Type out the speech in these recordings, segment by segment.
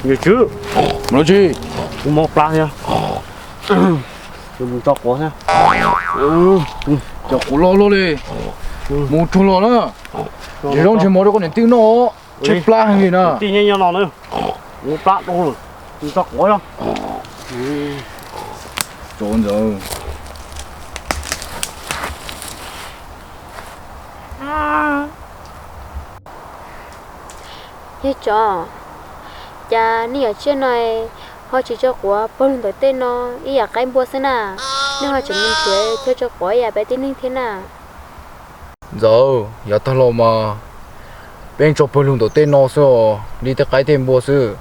Nghe chưa? Nói chi? Cũng một plan nha. Mình cho quả nha. Cho cô lo lo đi. Một chỗ lo nữa. Chỉ don't chỉ một đứa con này tiêu nó. Chết pla hay gì nè. Tí nhanh nhau nào nữa. Một plan đâu rồi. Mình cho quả nha. Trốn rồi. Hết trò cha ni ở trên này họ chỉ cho quả bông tới tên nó ý à cái bua thế nào nếu họ chỉ nhìn thấy theo cho quả ya bé tin thế nào Giờ, giờ tao lo mà. Bên cho bơi luôn đầu tiên nó sao? Đi tới cái thêm bua sư.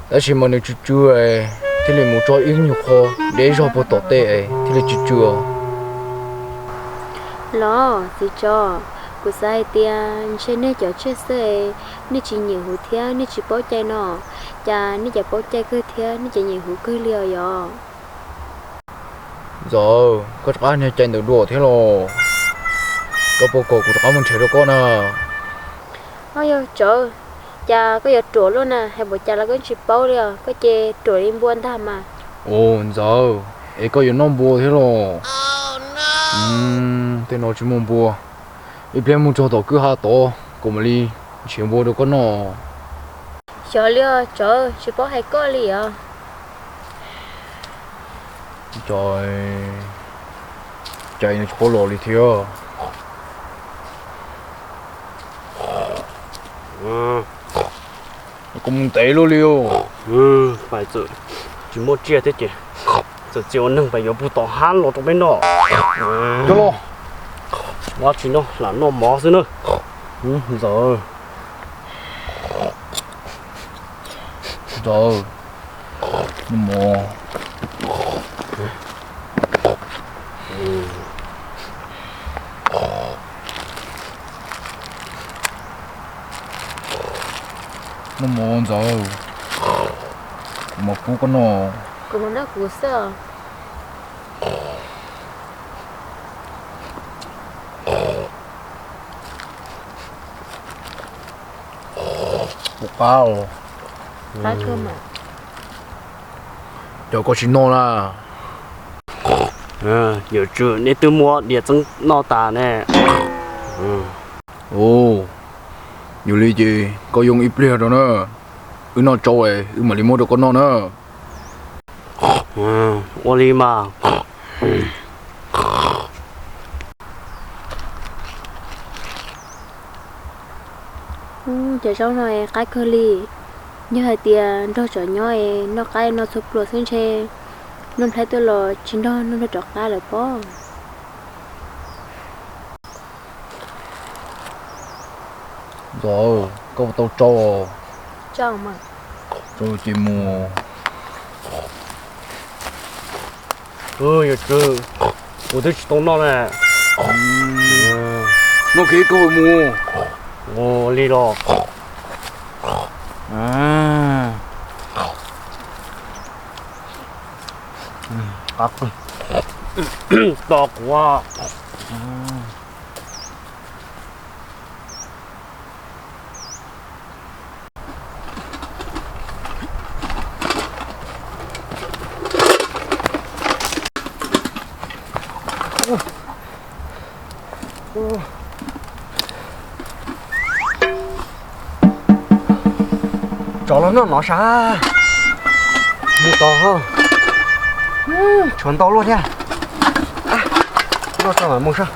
Đã chỉ mà nếu chú ấy thì là một chỗ ít nhiều khó để cho bữa tổ tệ ấy thì là chú lo gì cho của sai tiền trên này cho chết sơi nếu chỉ nhiều hụt theo nếu chỉ bỏ chạy nó cha nếu chỉ bỏ chạy cứ theo nếu chỉ nhiều hụt cứ liều giờ giờ có cái này chạy được đùa thế rồi có bộ cổ của tao mình chơi được con à ôi yo trời cha có giờ trổ luôn nè hay bộ cha là cái chỉ bỏ liều có chê trổ đi buôn tham mà ồ giờ ấy có gì nó bùa thế rồi thế nó chỉ muốn bùa ít bên muốn cho tao cứ hạ tổ cùng mà đi chỉ bùa được con nó trời liều trời chỉ bỏ hay có liều trời chạy nó chỗ lò đi theo cũng tệ luôn liêu phải tự chỉ một chia thế chứ. Giờ chiều nâng phải có bút tỏ han lột trong bên đó. cho lo Quá chỉ nó là nó mỏ xí nữa. Rồi. rồi nó mò nó mò rồi một phút con nó của mình đã cú sợ một cao lá thơm mà giờ có chín nó là Nhớ chưa nên tôi mua địa chân nó tà nè. ồ nhiều ly gì có dùng ít bia rồi nữa nó trâu ấy mà đi mua được con nó nữa Ô li mà. chờ sau này cái cơ li như hai tiền đâu trở nhoi nó cái nó sụp lột xuống xe nó thấy tôi là chính đó nó trọt ra rồi bó rồi có một tàu trâu cho mà trâu chỉ mua Nhớ chưa. Ủa tôi chỉ tốn nó nè. nó kia cơ hội mua Ô li đó. Cắt. To quá. Chó nó xa. Mua to ha. Chuẩn to luôn nha. Nó sao mà mua sao?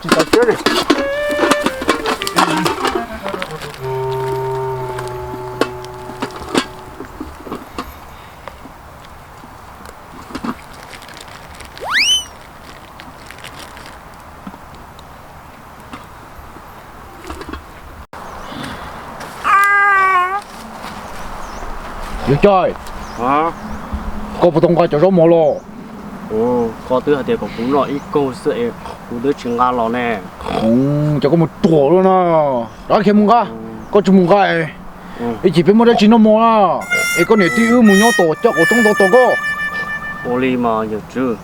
Chỉ tao chết đi. được chơi Hả? có một tông qua chỗ số mồ lo Có thứ hạt tiền của cú nội ít câu sợi cú đứa chừng ngang lò nè. cho có một tổ luôn à đó khi mùng ga có chung mùng ga ấy ấy chỉ biết một đứa chỉ nó mồ à ấy có nửa tiêu mùng nhau tổ cho có trong tổ tổ có Oli mà giờ chưa.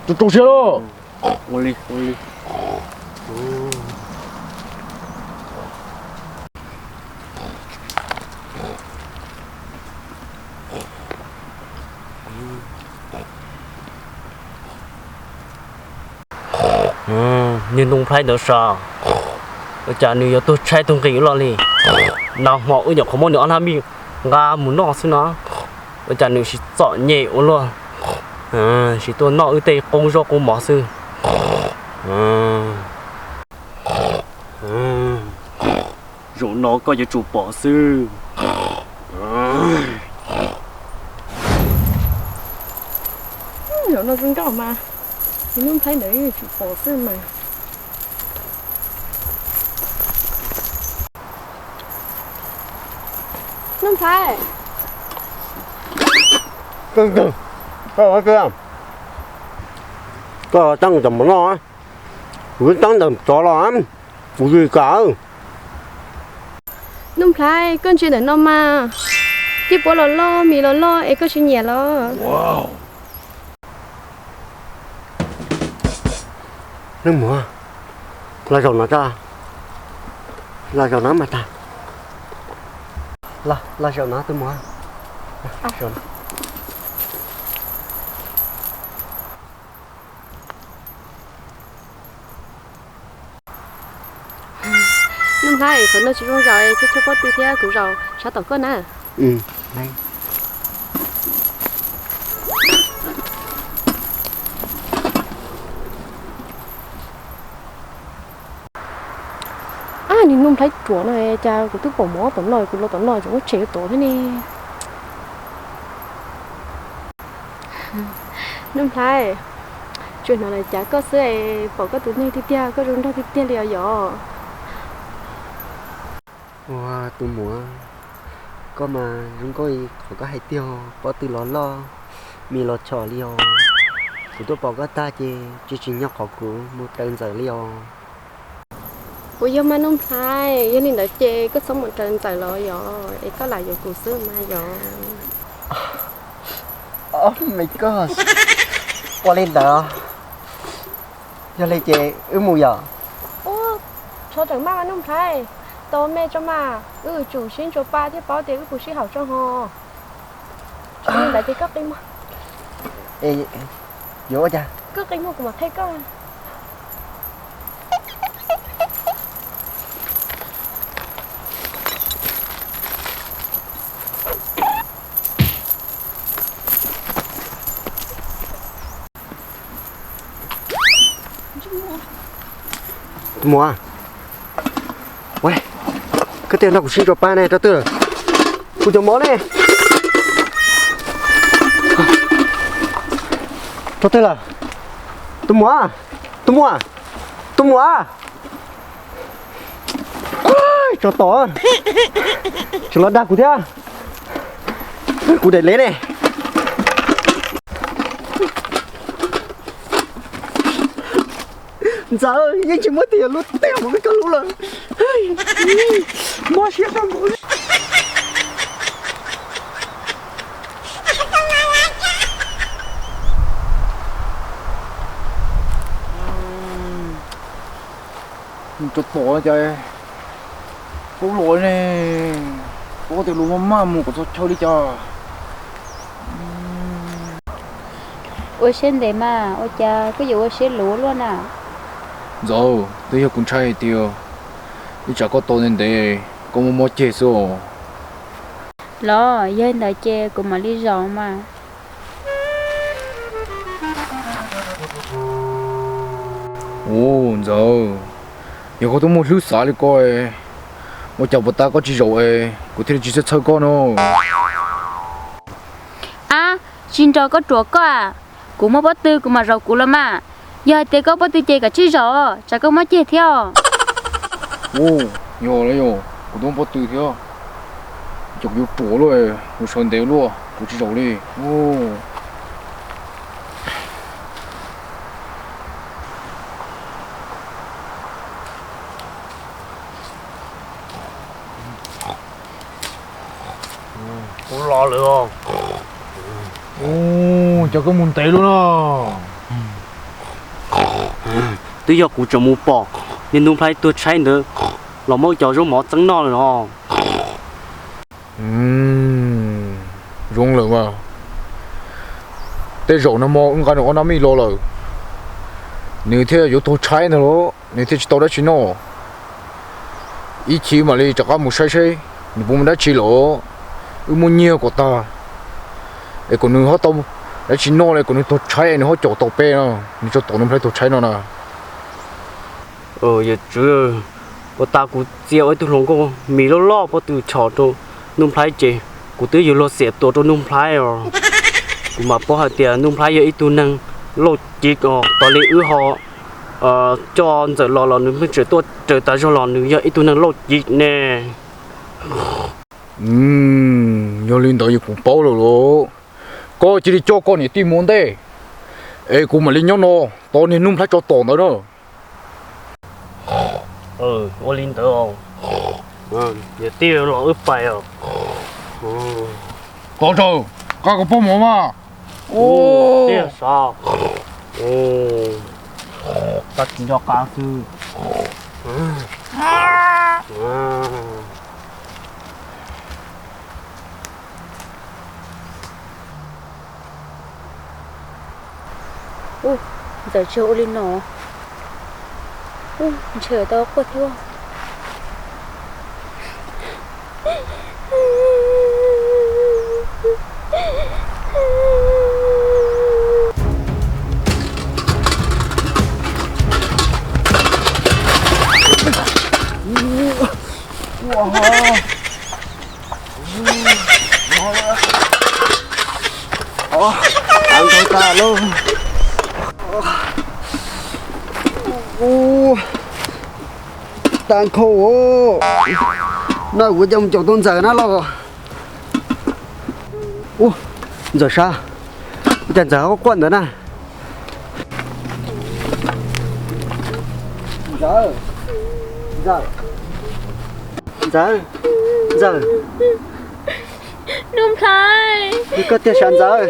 Tôi trông xe đó. Oli. Nhưng không phải được sao. Chả nếu tôi chạy tung cái lo đi. Nào họ ở nhà không muốn nữa làm gì. Ngà muốn nó xí nó. Chả nếu chỉ chọn nhẹ luôn. Chỉ tôi nó ở đây công do cũng bỏ sư. Rồi nó có cho chủ bỏ sư. Rồi nó cũng đó mà. Thì nó thấy nữ chủ phổ sư mà. Nó thấy. Cưng. Có cơ. Có tăng tầm nó á. Cứ tăng tầm cho lắm. Phụ gì cả. Nó thấy con chuyện để nó mà. Chỉ bỏ lo, mì lo, ấy có chuyện nhẹ lo. Wow. Nước mùa. Là dầu nó ra. Là dầu nó mà ta. Là dầu nó tôi mua. Dầu nó. Nó thấy, còn nó chỉ trong rồi, chứ cho có tư thế cũng rồi. Sao tao con à? Đây. Nhìn nông thấy chuột này cha của tôi bỏ mỏ tổn lời của tổn lời chúng nó chế tổ thế này nông thấy chuyện nào là chả có sữa bỏ cái tụi này tiếp theo có run đó tiếp theo liền rồi Wow, tôi mua. Có mà chúng có hay tiêu bỏ từ lo mì lo chỏ liò. Của tôi bỏ cái ta chỉ nhóc họ của một tên giờ liò. ủa giờ mà nông thấy giờ nên đã chê có sống một trận tài lo rồi có lại rồi cuộc sữa mà rồi Oh my god. Qua lên đó. Giờ lên chè mù giờ. ô cho chẳng mà nông thấy tôi mẹ cho mà chủ xin cho ba thì bảo tiền của sĩ hảo cho họ cho nên đã chê cấp đi mà Ê, vô cha. cứ cái một mà thấy có Mua. Uầy. Cái tiền nào của xin cho ba này cho tôi. Của cho mó này. Cho tôi là. Tôi mua. Cho to. Cho nó đạp của thế. Của để lấy này. Dạ ơi, nhưng chỉ mất tiền luôn, tèo một cái con luôn rồi. Mua xe xong rồi. Chút bỏ chơi. Có lỗi nè. Có thể luôn mà mua của cho đi cho. Ôi xin để mà ôi cha có dù ôi xin lúa luôn à Rồi, tôi hiểu cũng trai tiêu. Đi chả có tôi nên để có một chế số. lo dân đã chê cũng mà lý do mà Ồ, rồi. Giờ có tôi một lúc xả đi coi. Một chậu bột ta có chỉ rồi. Có thể chỉ sẽ chơi con đâu. à xin cho có chuột có à cũng mới bắt tư cũng mà rau cũng là mà giờ thì có bắt tư chê cả chứ rồi chả có mới chê theo Ồ, nhỏ đấy nhỏ. Có tôi bột từ theo. Chọc yếu bổ rồi. Một sơn đéo luôn. Có chỉ rồi đi. Ồ. Không lo được không? Ồ, cho cái môn tệ luôn à. tôi giờ cũng chẳng muốn bỏ nên nung phải tôi trái nữa là mỗi cho rau mỏ trắng non rồi rung lượng mà tê rau nó mò ứng cái nó mi lo rồi nếu thế yếu tố trái nữa nếu thế chỉ tao đã chỉ nó ý chí mà đi chắc có một sai sai nếu bụng đã chỉ lỗ muốn nhiều của ta để còn nữa họ tao đã chỉ nó này còn nữa tao trái nữa họ chỗ tao pe nó nếu cho tao nó phải tao trái nó nè giờ chưa cô ta cũng chiều ấy tôi lòng cô mì lo lo bao từ chợ cho nung phải chị cô tới giờ lo xếp tổ cho nung phải rồi cũng mà bao tiền nung phải giờ ít tu năng lo chỉ có tao lấy ư họ cho giờ lo nữa mới trở tôi trở ta cho lo nữa giờ ít tu năng lo chỉ nè nhớ lên đó cũng bao rồi đó có chỉ đi cho con này tìm món đây ê cũng mà lên nhau nó tao nên nung phải cho tao nữa đó我领导哦，也对了，一百哦，高手，搞个帮忙嘛。对啥？ta chỉ cho cá sư. Giờ chưa lên nó. Chờ tao có thiếu không? Ăn thôi ta luôn. tan khổ nó của trong chỗ tôn giờ nó lo giờ sao chẳng giờ có quần nữa nè giờ Nung Thái đi có tiền sản giờ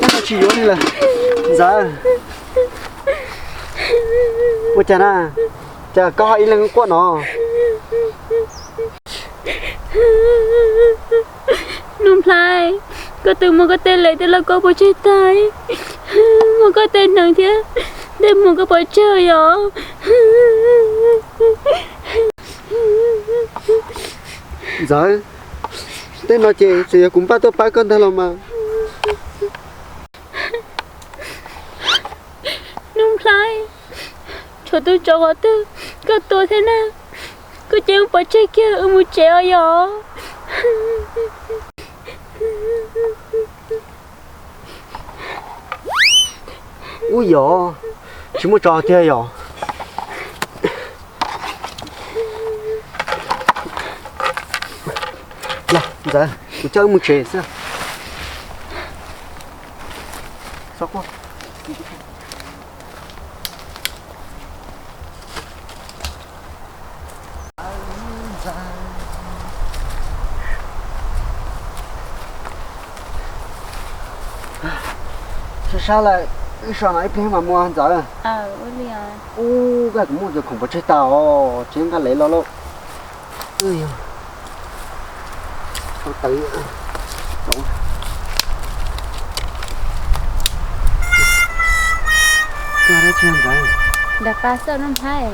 nó chỉ vô đi là giờ ôi chà na chà có hỏi lên quần nó Nung Thái có từ một cái tên lấy tên là có bộ chơi tay một cái tên nặng thế để một cái bộ chơi đó giờ tên nó chỉ cũng bắt tôi bắt con thôi mà Nung Thái cho tôi cho có tôi thế nào có chơi bộ chơi kia ở một treo đó ui dồi chỉ muốn trò chơi rồi dạ dạ tôi chơi một chơi sao sao quá sao lại sao này phim mà mua ăn giờ ôi liền cái cũng mua được không có chơi tàu chỉ cái lấy lo lo ui sao tới cái đó chơi vậy đặt ba sao Nung Thái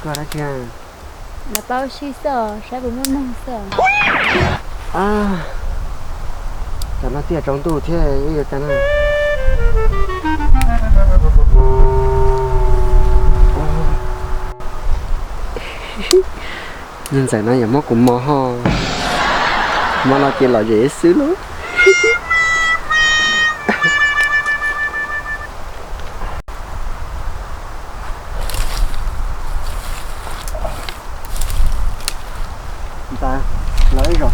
cái đó chơi là bao xí sợ sẽ bị mất mông sợ cho nó tiệt trong tủ thế bây giờ này nhưng giải này móc cũng mò ho mà nó chỉ là dễ xứ lắm ta lấy rồi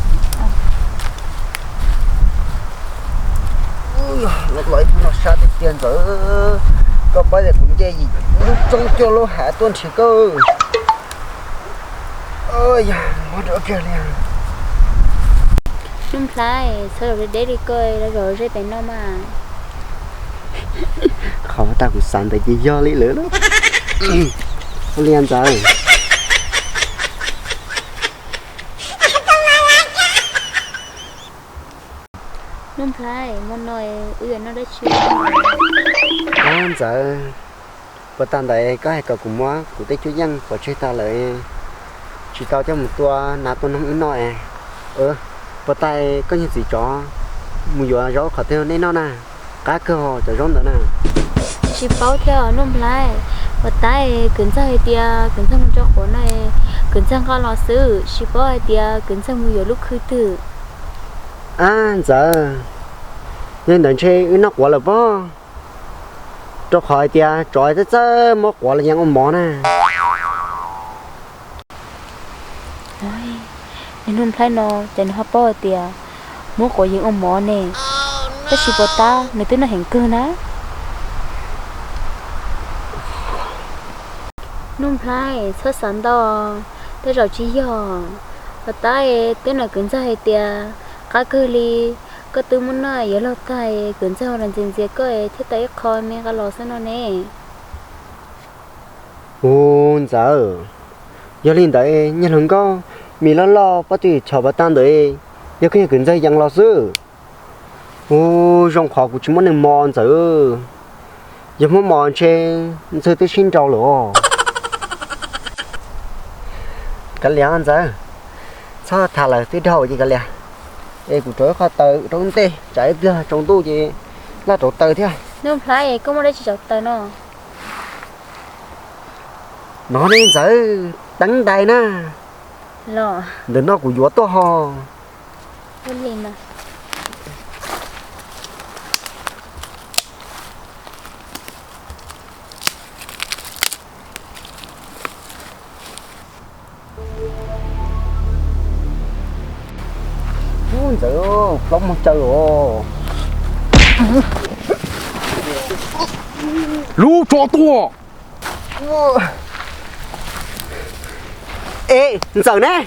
nó lấy nó sát được tiền rồi có bây giờ cũng chơi gì lúc trong cho nó hạ tuần chỉ cơ ôi mất đỡ kia liền nung play sao rồi để đi coi rồi rồi bên nó mà khó ta cũng sẵn tại chỉ do lý lửa đó liền rồi nung play muốn nói nó đã chịu giờ và tàn đấy có hai cậu cùng mua của tây chú dân và chơi ta lại chỉ tao cho một tua nà tôi không nói và tay có những gì cho mùi gió gió khó theo nên nó nè cá cơ hồ cho rốn nữa nè chỉ bảo theo nung play và tay cứng ra hay tia cứng ra một chỗ của này cứng ra con lò sư chỉ bảo hay tia cứng ra mùi gió lúc khứ tử giờ nên đừng chơi nó quá là bó cho khỏi tia trời tới chứ mất quá là những ông mỏ nè nên nung play nó chẳng hấp bao tia mua của những ông mỏ nè cái chỉ bảo ta người tới nó hình cơ ná nung play xuất sản đó tới rồi chỉ giờ và tay tới là cứng ra hay tia cá cơ li có từ muốn nói giờ lâu tay cứng ra làm gì gì có thế tay coi mẹ cái lò sao nó nè giờ lên đấy nhân hứng có mì lo bắt thì chờ bắt tan đấy giờ cái cứng dây yang lo sư trong khó của chúng mình mòn giờ muốn mòn trên giờ tới xin trâu rồi cái lẽ ăn giờ sao thà là tới đâu gì cái lẽ em cũng trời khó tự trong tê chạy ra trong tu gì là chỗ tự thế nung play có một đấy chỉ chọc tay nó nên giờ đắng đầy nè lò đừng nó của vua to ho lên lên mà trời ơi lắm một chơi rồi lú cho tua ê giờ nè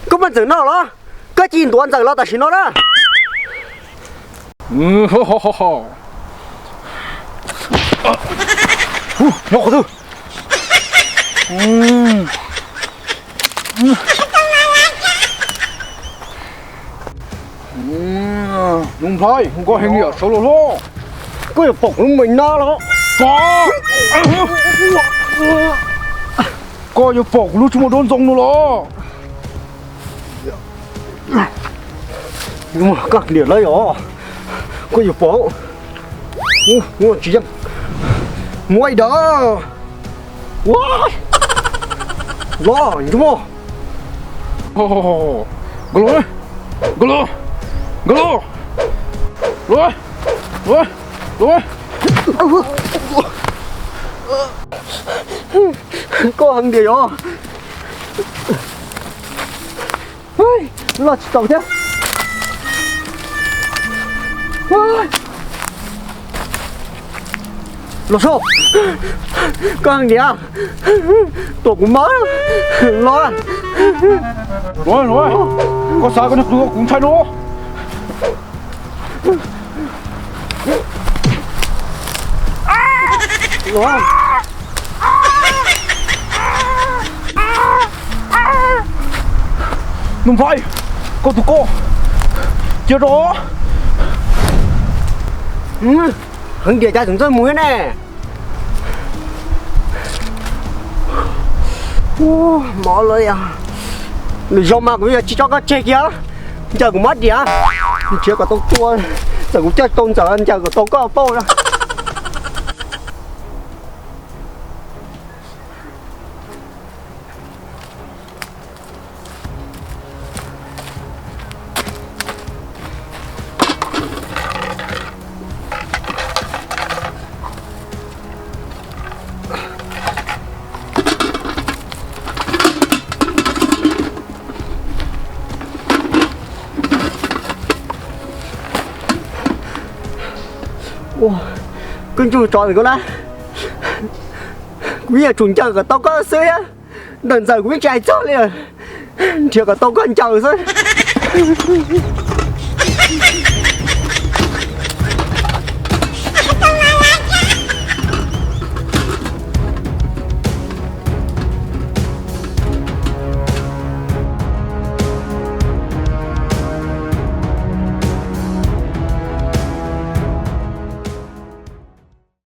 có bạn giờ nào đó có chín tuần giờ lo ta xin nó đó nó có thứ đúng thôi không có hình hiệu số lô lô có được phục mình nó đó có có được phục lúc chúng đốn giống nó lo nhưng mà các điểm lấy đó có được phục mua chỉ ngoài đó wow lo đúng không golo golo golo rồi rồi rồi có hàng gì đó lo chỉ tàu thế lo sao có hàng gì à tổ cũng mới lo rồi rồi có sao cái nước lúa cũng thay nó lo không phải cô tụi cô chưa đó hàng gì ra chúng tôi muối nè mỏเลยà rồi mà cũng chỉ cho cái chết kia giờ cũng mất gì á chưa có tông tua giờ cũng chết tông giờ giờ có tông có bao nữa cưng chú trò gì con á quý là chuồng chơi của tao có sới á đợt giờ cũng biết chạy chó liền chưa có tao con chờ thôi